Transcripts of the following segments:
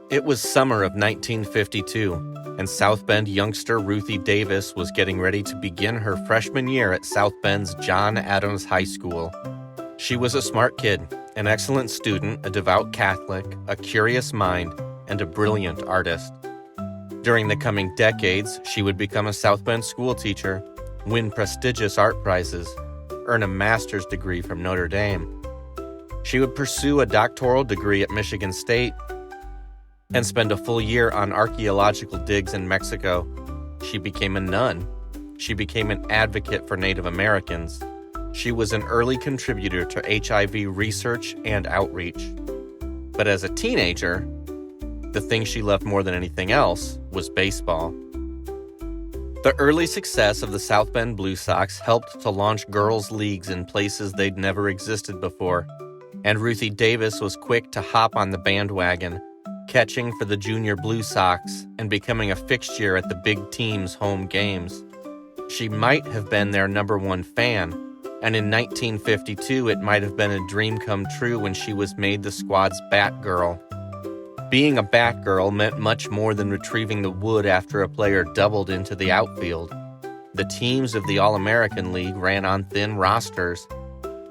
It was summer of 1952, and South Bend youngster Ruthie Davis was getting ready to begin her freshman year at South Bend's John Adams High School. She was a smart kid, an excellent student, a devout Catholic, a curious mind, and a brilliant artist. During the coming decades, she would become a South Bend school teacher, win prestigious art prizes, earn a master's degree from Notre Dame. She would pursue a doctoral degree at Michigan State and spend a full year on archaeological digs in Mexico. She became a nun. She became an advocate for Native Americans. She was an early contributor to HIV research and outreach. But as a teenager, the thing she loved more than anything else was baseball. The early success of the South Bend Blue Sox helped to launch girls' leagues in places they'd never existed before, and Ruthie Davis was quick to hop on the bandwagon, catching for the Junior Blue Sox and becoming a fixture at the big team's home games. She might have been their number one fan, and in 1952 it might have been a dream come true when she was made the squad's Batgirl. Being a Batgirl meant much more than retrieving the wood after a player doubled into the outfield. The teams of the All-American League ran on thin rosters,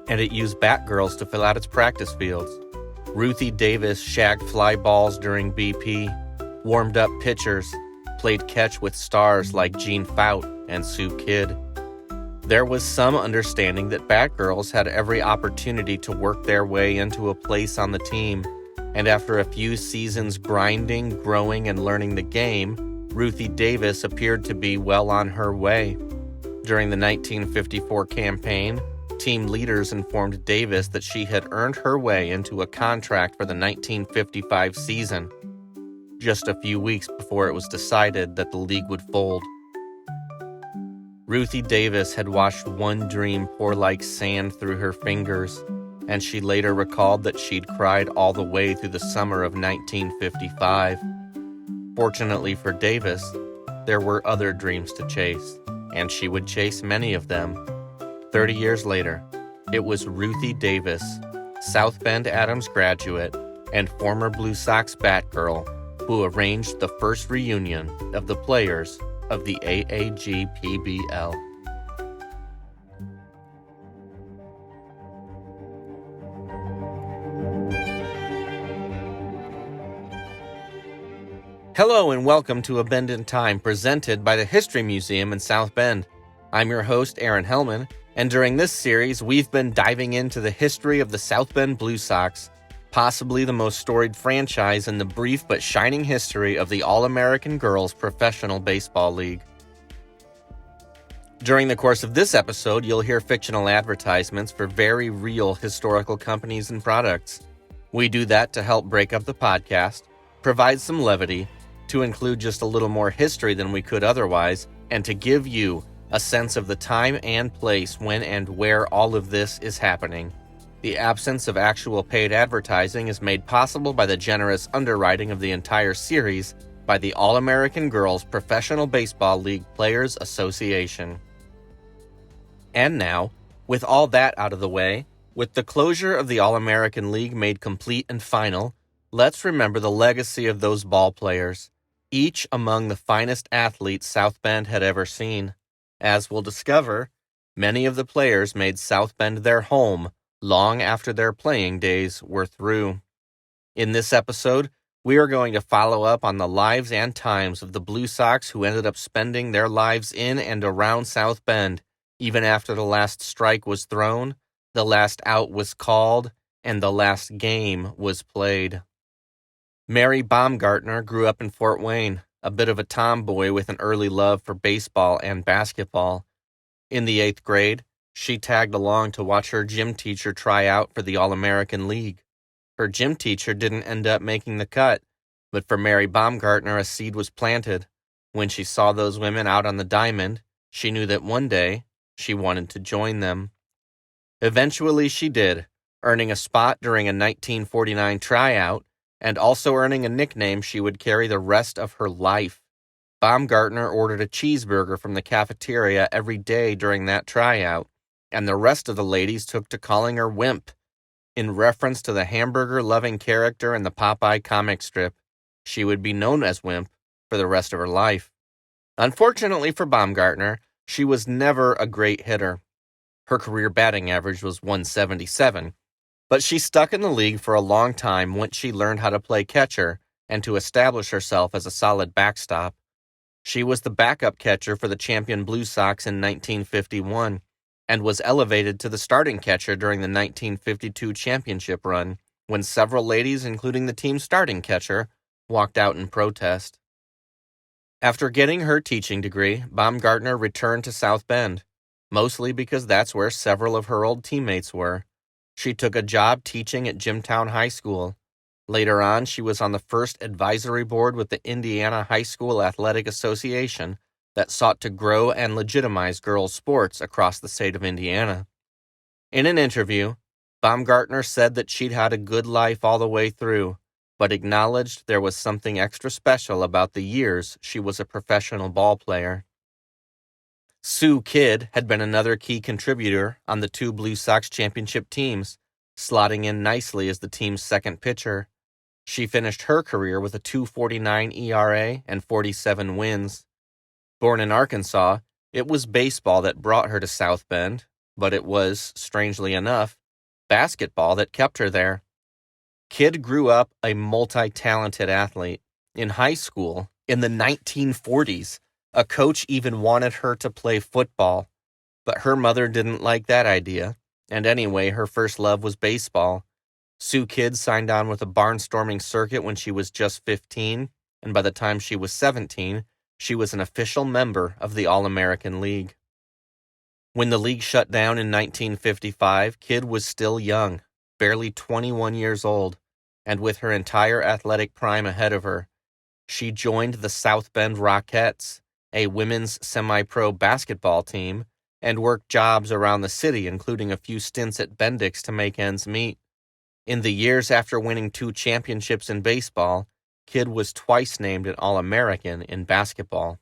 and it used Batgirls to fill out its practice fields. Ruthie Davis shagged fly balls during BP, warmed up pitchers, played catch with stars like Gene Fout and Sue Kidd. There was some understanding that Batgirls had every opportunity to work their way into a place on the team, and after a few seasons grinding, growing, and learning the game, Ruthie Davis appeared to be well on her way. During the 1954 campaign, team leaders informed Davis that she had earned her way into a contract for the 1955 season, just a few weeks before it was decided that the league would fold. Ruthie Davis had watched one dream pour like sand through her fingers, and she later recalled that she'd cried all the way through the summer of 1955. Fortunately for Davis, there were other dreams to chase, and she would chase many of them. 30 years later, it was Ruthie Davis, South Bend Adams graduate and former Blue Sox Batgirl, who arranged the first reunion of the players of the AAGPBL. Hello and welcome to A Bend in Time, presented by the History Museum in South Bend. I'm your host, Aaron Hellman, and during this series, we've been diving into the history of the South Bend Blue Sox, possibly the most storied franchise in the brief but shining history of the All-American Girls Professional Baseball League. During the course of this episode, you'll hear fictional advertisements for very real historical companies and products. We do that to help break up the podcast, provide some levity, to include just a little more history than we could otherwise, and to give you a sense of the time and place when and where all of this is happening. The absence of actual paid advertising is made possible by the generous underwriting of the entire series by the All-American Girls Professional Baseball League Players Association. And now, with all that out of the way, with the closure of the All-American League made complete and final, let's remember the legacy of those ball players, each among the finest athletes South Bend had ever seen. As we'll discover, many of the players made South Bend their home long after their playing days were through. In this episode, we are going to follow up on the lives and times of the Blue Sox who ended up spending their lives in and around South Bend, even after the last strike was thrown, the last out was called, and the last game was played. Mary Baumgartner grew up in Fort Wayne, a bit of a tomboy with an early love for baseball and basketball. In the 8th grade, she tagged along to watch her gym teacher try out for the All-American League. Her gym teacher didn't end up making the cut, but for Mary Baumgartner, a seed was planted. When she saw those women out on the diamond, she knew that one day she wanted to join them. Eventually she did, earning a spot during a 1949 tryout, and also earning a nickname she would carry the rest of her life. Baumgartner ordered a cheeseburger from the cafeteria every day during that tryout, and the rest of the ladies took to calling her Wimp, in reference to the hamburger-loving character in the Popeye comic strip. She would be known as Wimp for the rest of her life. Unfortunately for Baumgartner, she was never a great hitter. Her career batting average was .177, but she stuck in the league for a long time once she learned how to play catcher and to establish herself as a solid backstop. She was the backup catcher for the champion Blue Sox in 1951 and was elevated to the starting catcher during the 1952 championship run when several ladies, including the team's starting catcher, walked out in protest. After getting her teaching degree, Baumgartner returned to South Bend, mostly because that's where several of her old teammates were. She took a job teaching at Jimtown High School. Later on, she was on the first advisory board with the Indiana High School Athletic Association that sought to grow and legitimize girls' sports across the state of Indiana. In an interview, Baumgartner said that she'd had a good life all the way through, but acknowledged there was something extra special about the years she was a professional ball player. Sue Kidd had been another key contributor on the two Blue Sox championship teams, slotting in nicely as the team's second pitcher. She finished her career with a .249 ERA and 47 wins. Born in Arkansas, it was baseball that brought her to South Bend, but it was, strangely enough, basketball that kept her there. Kidd grew up a multi-talented athlete. In high school, in the 1940s, a coach even wanted her to play football, but her mother didn't like that idea, and anyway, her first love was baseball. Sue Kidd signed on with a barnstorming circuit when she was just 15, and by the time she was 17, she was an official member of the All-American League. When the league shut down in 1955, Kidd was still young, barely 21 years old, and with her entire athletic prime ahead of her. She joined the South Bend Rockettes, a women's semi-pro basketball team, and worked jobs around the city, including a few stints at Bendix to make ends meet. In the years after winning 2 championships in baseball, Kidd was twice named an All-American in basketball.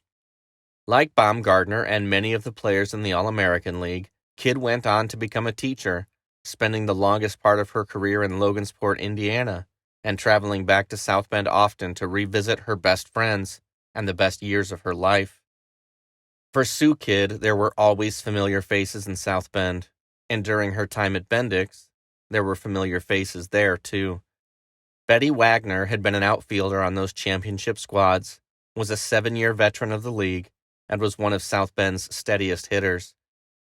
Like Baumgartner and many of the players in the All-American League, Kidd went on to become a teacher, spending the longest part of her career in Logansport, Indiana, and traveling back to South Bend often to revisit her best friends and the best years of her life. For Sue Kidd, there were always familiar faces in South Bend, and during her time at Bendix, there were familiar faces there, too. Betty Wagner had been an outfielder on those championship squads, was a 7-year veteran of the league, and was one of South Bend's steadiest hitters.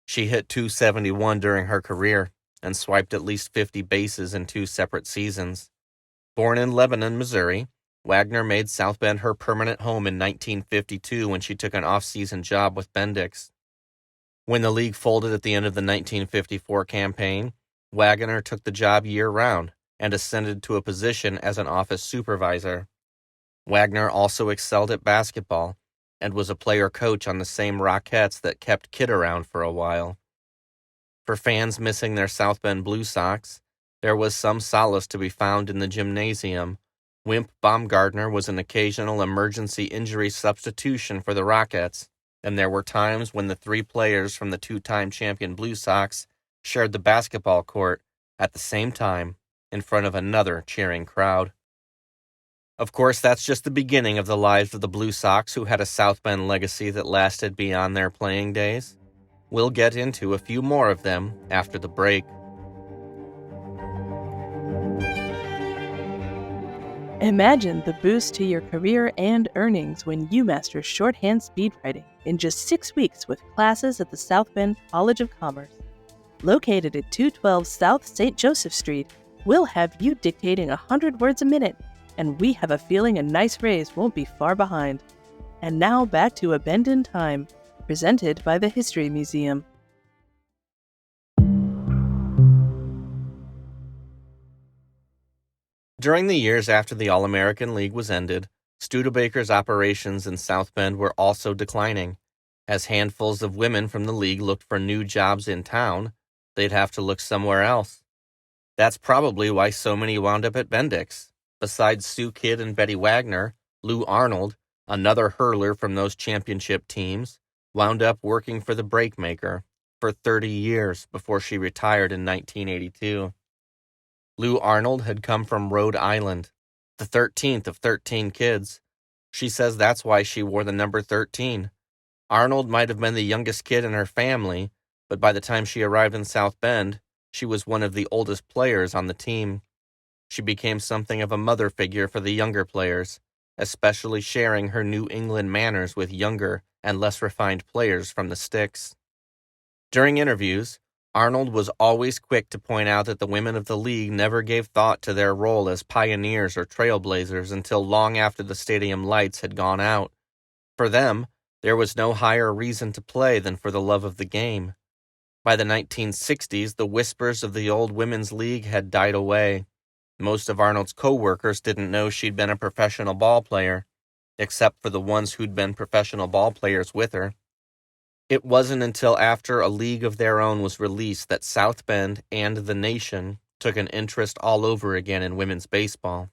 She hit .271 during her career and swiped at least 50 bases in 2 separate seasons. Born in Lebanon, Missouri, Wagner made South Bend her permanent home in 1952 when she took an off-season job with Bendix. When the league folded at the end of the 1954 campaign, Wagner took the job year-round and ascended to a position as an office supervisor. Wagner also excelled at basketball and was a player-coach on the same Rockettes that kept Kidd around for a while. For fans missing their South Bend Blue Sox, there was some solace to be found in the gymnasium. Wimp Baumgartner was an occasional emergency injury substitution for the Rockettes, and there were times when the 3 players from the 2-time champion Blue Sox shared the basketball court at the same time in front of another cheering crowd. Of course, that's just the beginning of the lives of the Blue Sox, who had a South Bend legacy that lasted beyond their playing days. We'll get into a few more of them after the break. Imagine the boost to your career and earnings when you master shorthand speed writing in just 6 weeks with classes at the South Bend College of Commerce. Located at 212 South St. Joseph Street, we'll have you dictating 100 words a minute, and we have a feeling a nice raise won't be far behind. And now back to A Bend in Time, presented by the History Museum. During the years after the All-American League was ended, Studebaker's operations in South Bend were also declining. As handfuls of women from the league looked for new jobs in town, they'd have to look somewhere else. That's probably why so many wound up at Bendix. Besides Sue Kidd and Betty Wagner, Lou Arnold, another hurler from those championship teams, wound up working for the Breakmaker for 30 years before she retired in 1982. Lou Arnold had come from Rhode Island, the 13th of 13 kids. She says that's why she wore the number 13. Arnold might have been the youngest kid in her family, but by the time she arrived in South Bend, she was one of the oldest players on the team. She became something of a mother figure for the younger players, especially sharing her New England manners with younger and less refined players from the sticks. During interviews, Arnold was always quick to point out that the women of the league never gave thought to their role as pioneers or trailblazers until long after the stadium lights had gone out. For them, there was no higher reason to play than for the love of the game. By the 1960s, the whispers of the old women's league had died away. Most of Arnold's co-workers didn't know she'd been a professional ball player, except for the ones who'd been professional ball players with her. It wasn't until after A League of Their Own was released that South Bend and the nation took an interest all over again in women's baseball.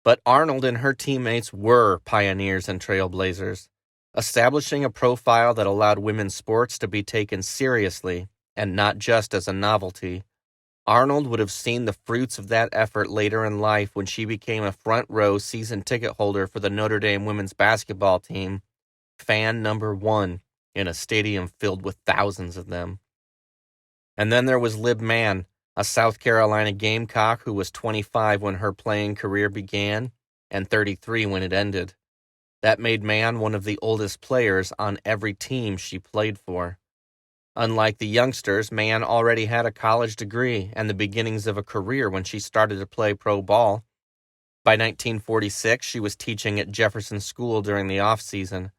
But Arnold and her teammates were pioneers and trailblazers, establishing a profile that allowed women's sports to be taken seriously and not just as a novelty. Arnold would have seen the fruits of that effort later in life when she became a front-row season ticket holder for the Notre Dame women's basketball team, fan number 1 in a stadium filled with thousands of them. And then there was Lib Mann, a South Carolina Gamecock who was 25 when her playing career began and 33 when it ended. That made Mann one of the oldest players on every team she played for. Unlike the youngsters, Mann already had a college degree and the beginnings of a career when she started to play pro ball. By 1946, she was teaching at Jefferson School during the off-season.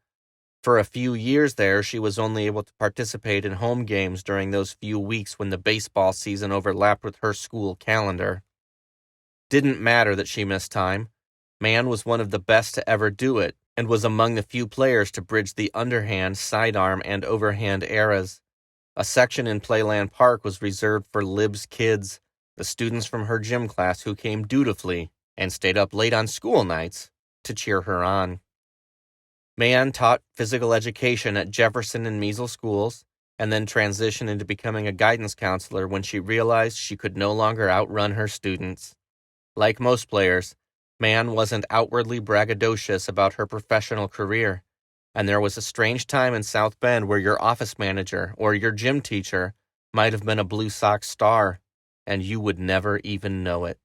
For a few years there, she was only able to participate in home games during those few weeks when the baseball season overlapped with her school calendar. Didn't matter that she missed time. Mann was one of the best to ever do it, and was among the few players to bridge the underhand, sidearm, and overhand eras. A section in Playland Park was reserved for Lib's kids, the students from her gym class who came dutifully and stayed up late on school nights to cheer her on. Mann taught physical education at Jefferson and Measles schools, and then transitioned into becoming a guidance counselor when she realized she could no longer outrun her students. Like most players, Mann wasn't outwardly braggadocious about her professional career, and there was a strange time in South Bend where your office manager or your gym teacher might have been a Blue Sox star, and you would never even know it.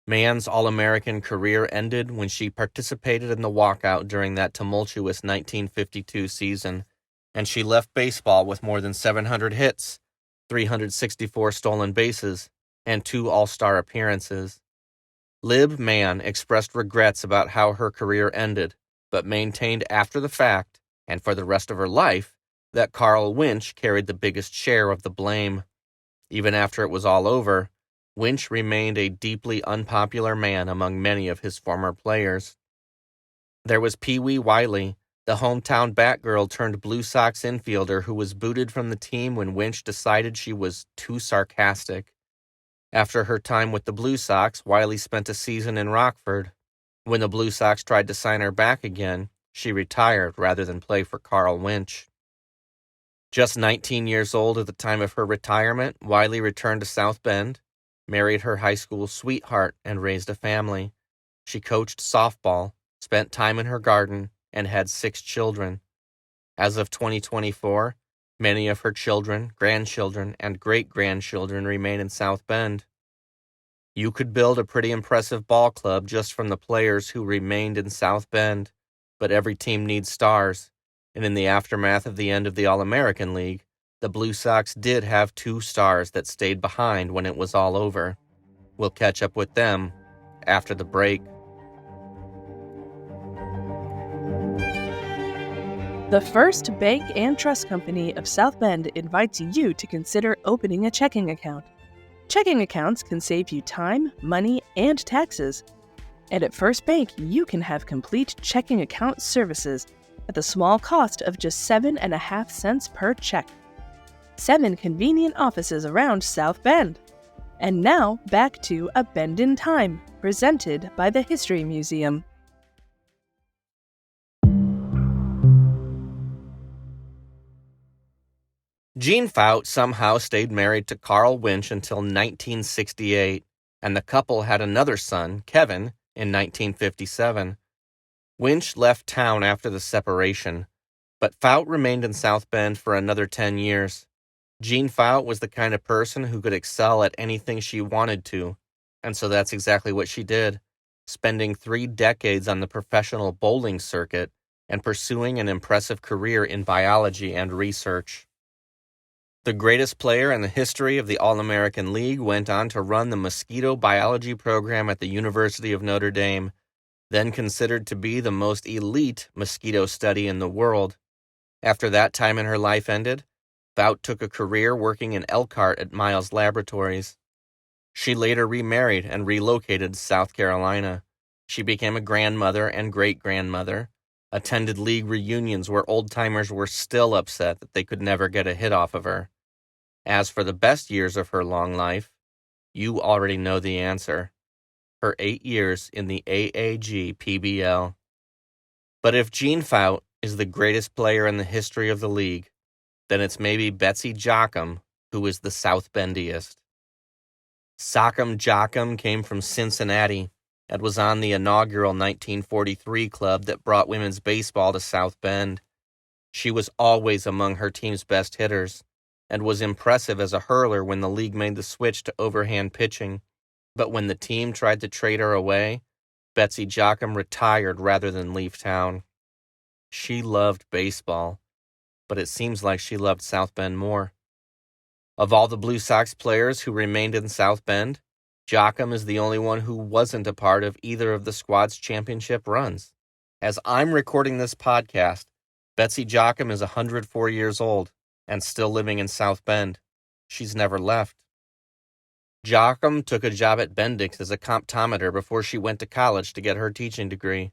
Mann's All-American career ended when she participated in the walkout during that tumultuous 1952 season, and she left baseball with more than 700 hits, 364 stolen bases, and 2 All-Star appearances. Lib Mann expressed regrets about how her career ended, but maintained after the fact, and for the rest of her life, that Carl Winch carried the biggest share of the blame. Even after it was all over, Winch remained a deeply unpopular man among many of his former players. There was Pee Wee Wiley, the hometown Batgirl turned Blue Sox infielder who was booted from the team when Winch decided she was too sarcastic. After her time with the Blue Sox, Wiley spent a season in Rockford. When the Blue Sox tried to sign her back again, she retired rather than play for Carl Winch. Just 19 years old at the time of her retirement, Wiley returned to South Bend, married her high school sweetheart, and raised a family. She coached softball, spent time in her garden, and had 6 children. As of 2024, many of her children, grandchildren, and great-grandchildren remain in South Bend. You could build a pretty impressive ball club just from the players who remained in South Bend, but every team needs stars, and in the aftermath of the end of the All-American League, the Blue Sox did have 2 stars that stayed behind when it was all over. We'll catch up with them after the break. The First Bank and Trust Company of South Bend invites you to consider opening a checking account. Checking accounts can save you time, money, and taxes. And at First Bank, you can have complete checking account services at the small cost of just 7.5 cents per check. 7 convenient offices around South Bend. And now, back to A Bend in Time, presented by the History Museum. Jean Fout somehow stayed married to Carl Winch until 1968, and the couple had another son, Kevin, in 1957. Winch left town after the separation, but Fout remained in South Bend for another 10 years. Jean Fout was the kind of person who could excel at anything she wanted to, and so that's exactly what she did, spending 3 decades on the professional bowling circuit and pursuing an impressive career in biology and research. The greatest player in the history of the All-American League went on to run the mosquito biology program at the University of Notre Dame, then considered to be the most elite mosquito study in the world. After that time in her life ended, Fout took a career working in Elkhart at Miles Laboratories. She later remarried and relocated to South Carolina. She became a grandmother and great-grandmother, attended league reunions where old-timers were still upset that they could never get a hit off of her. As for the best years of her long life, you already know the answer. Her 8 years in the AAGPBL. But if Jean Fout is the greatest player in the history of the league, then it's maybe Betsy Jochum who is the South Bendiest. Sock'em Jochum came from Cincinnati and was on the inaugural 1943 club that brought women's baseball to South Bend. She was always among her team's best hitters, and was impressive as a hurler when the league made the switch to overhand pitching. But when the team tried to trade her away, Betsy Jochum retired rather than leave town. She loved baseball, but it seems like she loved South Bend more. Of all the Blue Sox players who remained in South Bend, Jochum is the only one who wasn't a part of either of the squad's championship runs. As I'm recording this podcast, Betsy Jochum is 104 years old and still living in South Bend. She's never left. Jochum took a job at Bendix as a comptometer before she went to college to get her teaching degree.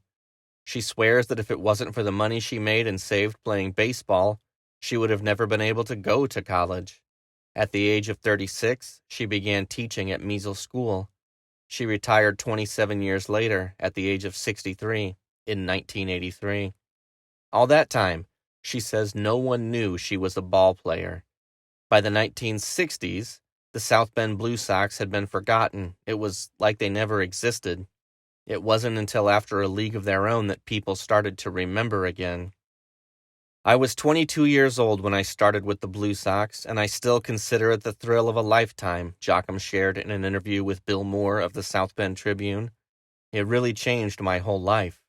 She swears that if it wasn't for the money she made and saved playing baseball, she would have never been able to go to college. At the age of 36, she began teaching at Measles School. She retired 27 years later at the age of 63 in 1983. All that time, she says no one knew she was a ball player. By the 1960s, the South Bend Blue Sox had been forgotten. It was like they never existed. It wasn't until after a league of their own that people started to remember again. I was 22 years old when I started with the Blue Sox, and I still consider it the thrill of a lifetime, Jochum shared in an interview with Bill Moore of the South Bend Tribune. It really changed my whole life.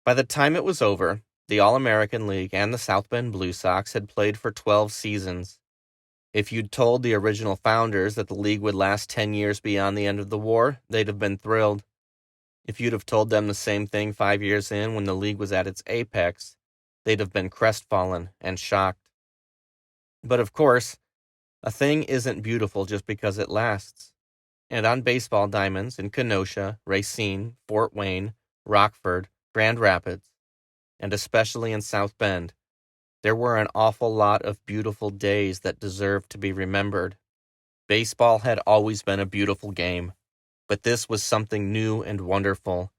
By the time it was over, the All-American League and the South Bend Blue Sox had played for 12 seasons. If you'd told the original founders that the league would last 10 years beyond the end of the war, they'd have been thrilled. If you'd have told them the same thing 5 years in when the league was at its apex, they'd have been crestfallen and shocked. But of course, a thing isn't beautiful just because it lasts. And on baseball diamonds in Kenosha, Racine, Fort Wayne, Rockford, Grand Rapids, and especially in South Bend, there were an awful lot of beautiful days that deserved to be remembered. Baseball had always been a beautiful game, but this was something new and wonderful.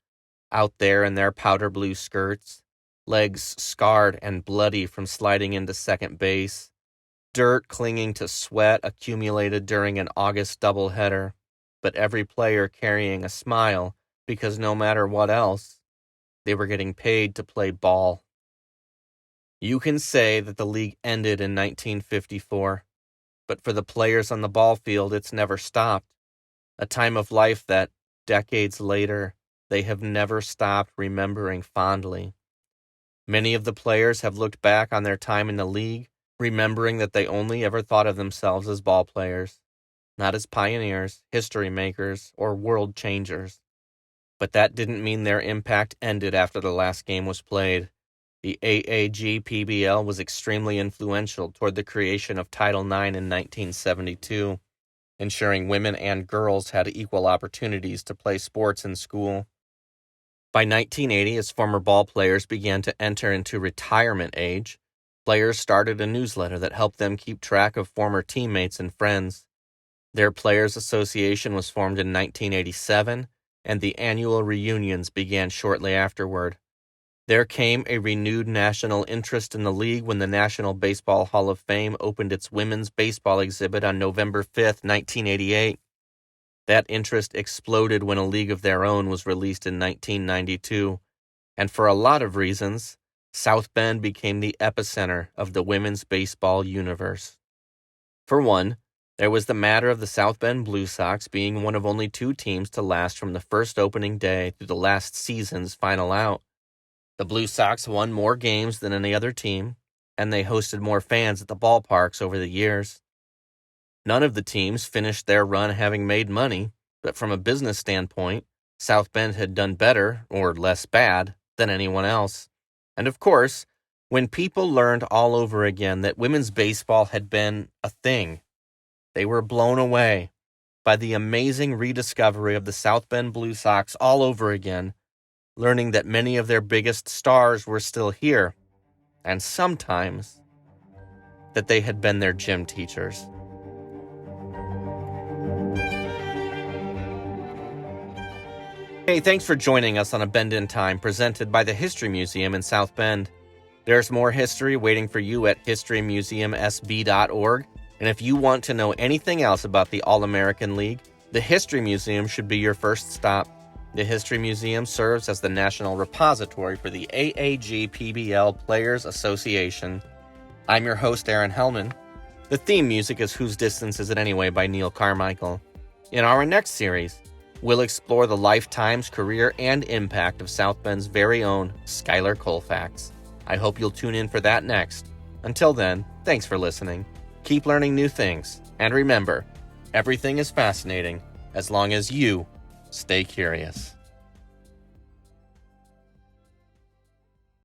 Out there in their powder blue skirts, legs scarred and bloody from sliding into second base, dirt clinging to sweat accumulated during an August doubleheader, but every player carrying a smile because no matter what else, they were getting paid to play ball. You can say that the league ended in 1954, but for the players on the ball field, it's never stopped. A time of life that, decades later, they have never stopped remembering fondly. Many of the players have looked back on their time in the league, remembering that they only ever thought of themselves as ball players, not as pioneers, history makers, or world changers. But that didn't mean their impact ended after the last game was played. The AAGPBL was extremely influential toward the creation of Title IX in 1972, ensuring women and girls had equal opportunities to play sports in school. By 1980, as former ball players began to enter into retirement age, players started a newsletter that helped them keep track of former teammates and friends. Their Players Association was formed in 1987, and the annual reunions began shortly afterward. There came a renewed national interest in the league when the National Baseball Hall of Fame opened its women's baseball exhibit on November 5, 1988. That interest exploded when A League of Their Own was released in 1992, and for a lot of reasons, South Bend became the epicenter of the women's baseball universe. For one, there was the matter of the South Bend Blue Sox being one of only 2 teams to last from the first opening day through the last season's final out. The Blue Sox won more games than any other team, and they hosted more fans at the ballparks over the years. None of the teams finished their run having made money, but from a business standpoint, South Bend had done better, or less bad, than anyone else. And of course, when people learned all over again that women's baseball had been a thing, they were blown away by the amazing rediscovery of the South Bend Blue Sox all over again, learning that many of their biggest stars were still here, and sometimes that they had been their gym teachers. Hey, thanks for joining us on A Bend in Time, presented by the History Museum in South Bend. There's more history waiting for you at historymuseumsb.org, and if you want to know anything else about the All-American League, the History Museum should be your first stop. The History Museum serves as the national repository for the AAGPBL Players Association. I'm your host, Aaron Hellman. The theme music is Whose Distance Is It Anyway by Neil Carmichael. In our next series, we'll explore the lifetimes, career, and impact of South Bend's very own Skylar Colfax. I hope you'll tune in for that next. Until then, thanks for listening. Keep learning new things. And remember, everything is fascinating as long as you stay curious.